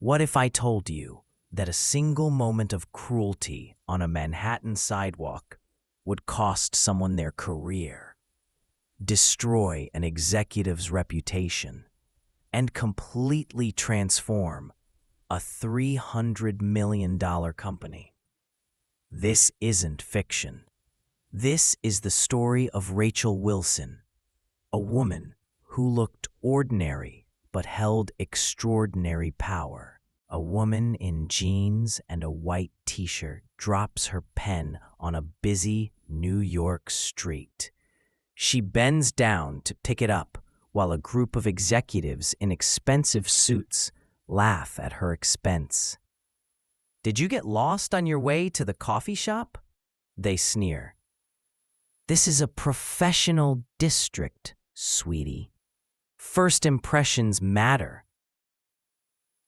What if I told you that a single moment of cruelty on a Manhattan sidewalk would cost someone their career, destroy an executive's reputation, and completely transform a $300 million company? This isn't fiction. This is the story of Rachel Wilson, a woman who looked ordinary but held extraordinary power. A woman in jeans and a white t-shirt drops her pen on a busy New York street. She bends down to pick it up while a group of executives in expensive suits laugh at her expense. "Did you get lost on your way to the coffee shop?" they sneer. "This is a professional district, sweetie. First impressions matter."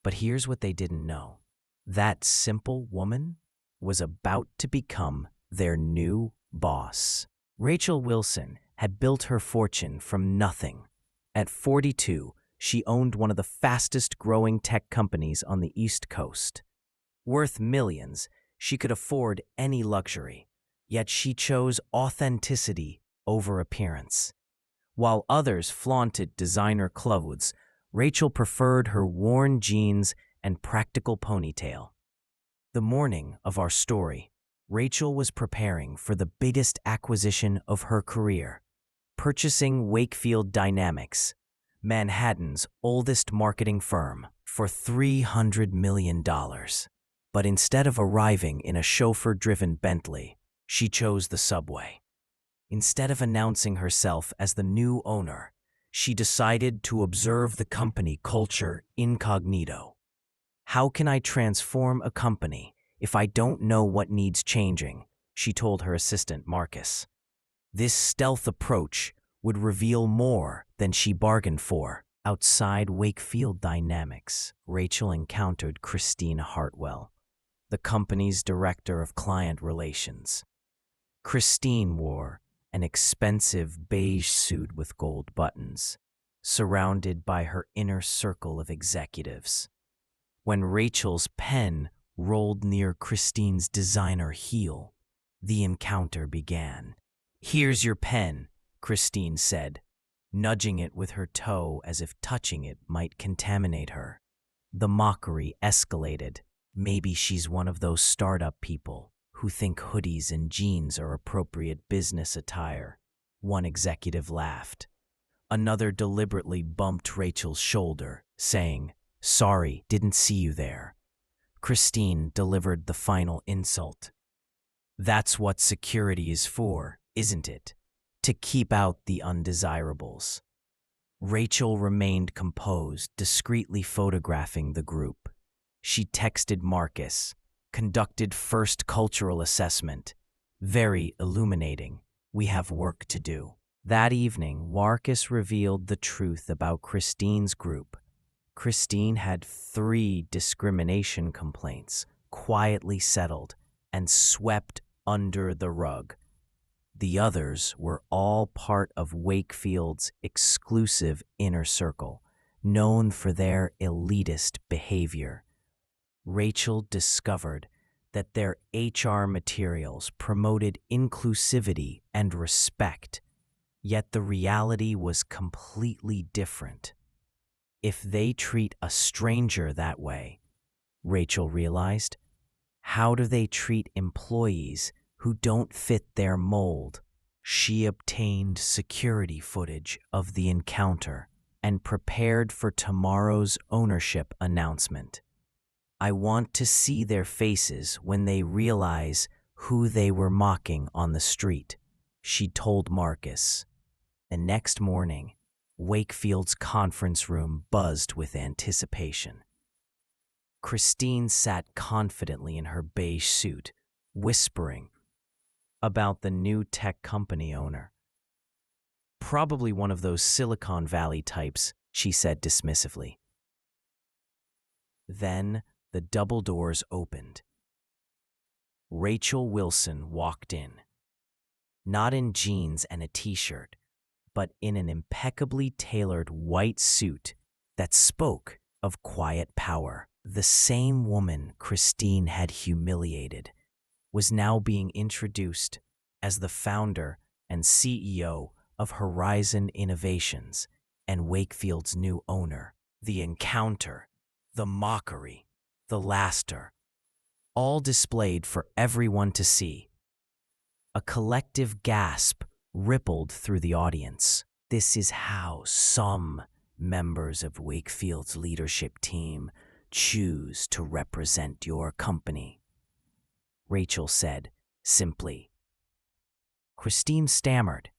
But here's what they didn't know. That simple woman was about to become their new boss. Rachel Wilson had built her fortune from nothing. At 42, she owned one of the fastest growing tech companies on the East Coast. Worth millions, she could afford any luxury, yet she chose authenticity over appearance. While others flaunted designer clothes, Rachel preferred her worn jeans and practical ponytail. The morning of our story, Rachel was preparing for the biggest acquisition of her career, purchasing Wakefield Dynamics, Manhattan's oldest marketing firm, for $300 million. But instead of arriving in a chauffeur-driven Bentley, she chose the subway. Instead of announcing herself as the new owner, she decided to observe the company culture incognito. "How can I transform a company if I don't know what needs changing?" she told her assistant Marcus. This stealth approach would reveal more than she bargained for. Outside Wakefield Dynamics, Rachel encountered Christine Hartwell, the company's director of client relations. Christine wore an expensive beige suit with gold buttons, surrounded by her inner circle of executives. When Rachel's pen rolled near Christine's designer heel, the encounter began. "Here's your pen," Christine said, nudging it with her toe as if touching it might contaminate her. The mockery escalated. "Maybe she's one of those startup people who think hoodies and jeans are appropriate business attire," one executive laughed. Another deliberately bumped Rachel's shoulder, saying, "Sorry, didn't see you there." Christine delivered the final insult. "That's what security is for, isn't it? To keep out the undesirables." Rachel remained composed, discreetly photographing the group. She texted Marcus, conducted first cultural assessment. "Very illuminating. We have work to do." That evening, Marcus revealed the truth about Christine's group. Christine had 3 discrimination complaints, quietly settled and swept under the rug. The others were all part of Wakefield's exclusive inner circle, known for their elitist behavior. Rachel discovered that their HR materials promoted inclusivity and respect, yet the reality was completely different. If they treat a stranger that way, Rachel realized, how do they treat employees who don't fit their mold? She obtained security footage of the encounter and prepared for tomorrow's ownership announcement. "I want to see their faces when they realize who they were mocking on the street," she told Marcus. The next morning, Wakefield's conference room buzzed with anticipation. Christine sat confidently in her beige suit, whispering about the new tech company owner. "Probably one of those Silicon Valley types," she said dismissively. Then the double doors opened. Rachel Wilson walked in, not in jeans and a t-shirt, but in an impeccably tailored white suit that spoke of quiet power. The same woman Christine had humiliated was now being introduced as the founder and CEO of Horizon Innovations and Wakefield's new owner. The encounter, the mockery, the laughter, all displayed for everyone to see. A collective gasp rippled through the audience. This is how some members of Wakefield's leadership team choose to represent your company, Rachel said simply. Christine stammered,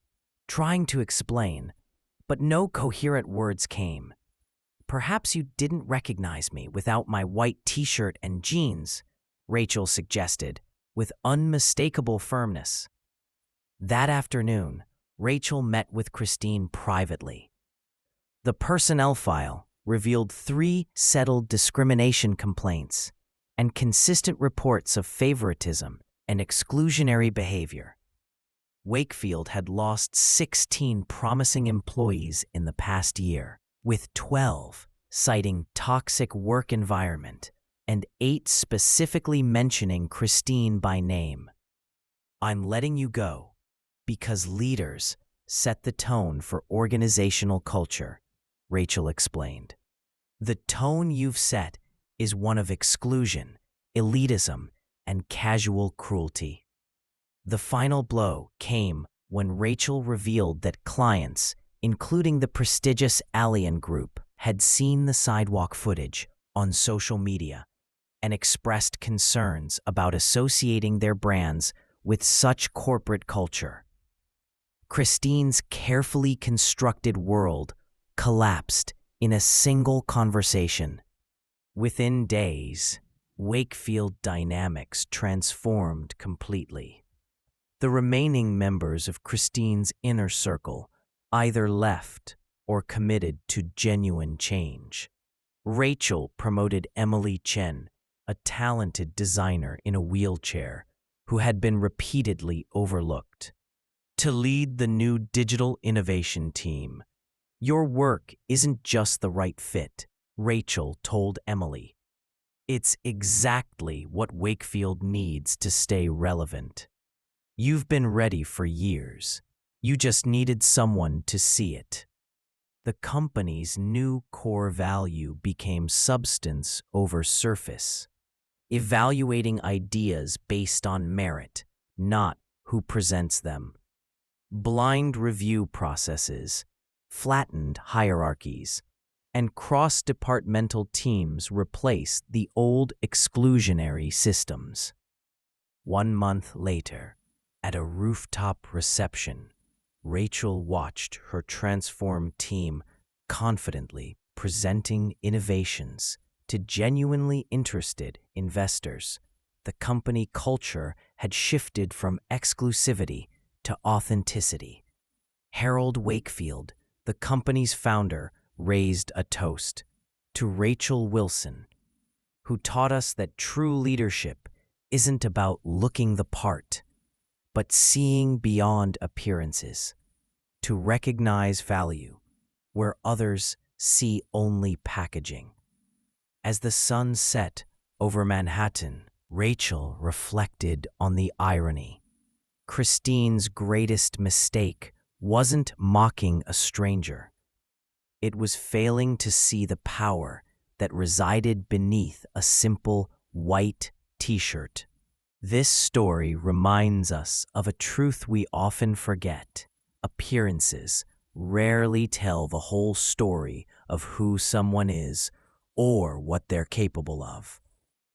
trying to explain, but no coherent words came. Perhaps you didn't recognize me without my white t-shirt and jeans, Rachel suggested, with unmistakable firmness. That afternoon, Rachel met with Christine privately. The personnel file revealed 3 settled discrimination complaints and consistent reports of favoritism and exclusionary behavior. Wakefield had lost 16 promising employees in the past year, with 12 citing toxic work environment and 8 specifically mentioning Christine by name. I'm letting you go because leaders set the tone for organizational culture, Rachel explained. The tone you've set is one of exclusion, elitism, and casual cruelty. The final blow came when Rachel revealed that clients, including the prestigious Allian Group, had seen the sidewalk footage on social media and expressed concerns about associating their brands with such corporate culture. Christine's carefully constructed world collapsed in a single conversation. Within days, Wakefield dynamics transformed completely. The remaining members of Christine's inner circle either left or committed to genuine change. Rachel promoted Emily Chen, a talented designer in a wheelchair who had been repeatedly overlooked, to lead the new digital innovation team. Your work isn't just the right fit, Rachel told Emily. It's exactly what Wakefield needs to stay relevant. You've been ready for years. You just needed someone to see it. The company's new core value became substance over surface, evaluating ideas based on merit, not who presents them. Blind review processes, flattened hierarchies, and cross-departmental teams replaced the old exclusionary systems. 1 month later, at a rooftop reception, Rachel watched her transformed team confidently presenting innovations to genuinely interested investors. The company culture had shifted from exclusivity to authenticity. Harold Wakefield, the company's founder, raised a toast to Rachel Wilson, who taught us that true leadership isn't about looking the part, but seeing beyond appearances, to recognize value where others see only packaging. As the sun set over Manhattan, Rachel reflected on the irony. Christine's greatest mistake wasn't mocking a stranger. It was failing to see the power that resided beneath a simple white t-shirt. This story reminds us of a truth we often forget. Appearances rarely tell the whole story of who someone is or what they're capable of.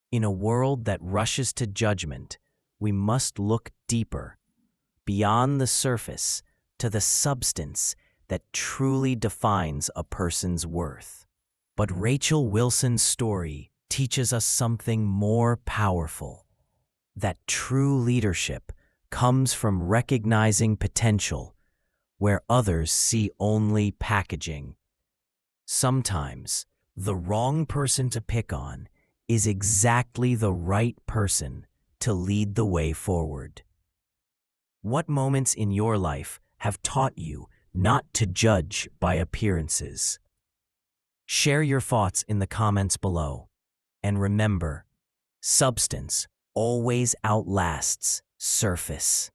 In a world that rushes to judgment, we must look deeper, beyond the surface, to the substance that truly defines a person's worth. But Rachel Wilson's story teaches us something more powerful, that true leadership comes from recognizing potential where others see only packaging. Sometimes, the wrong person to pick on is exactly the right person to lead the way forward. What moments in your life have taught you not to judge by appearances? Share your thoughts in the comments below. And remember, substance always outlasts surface.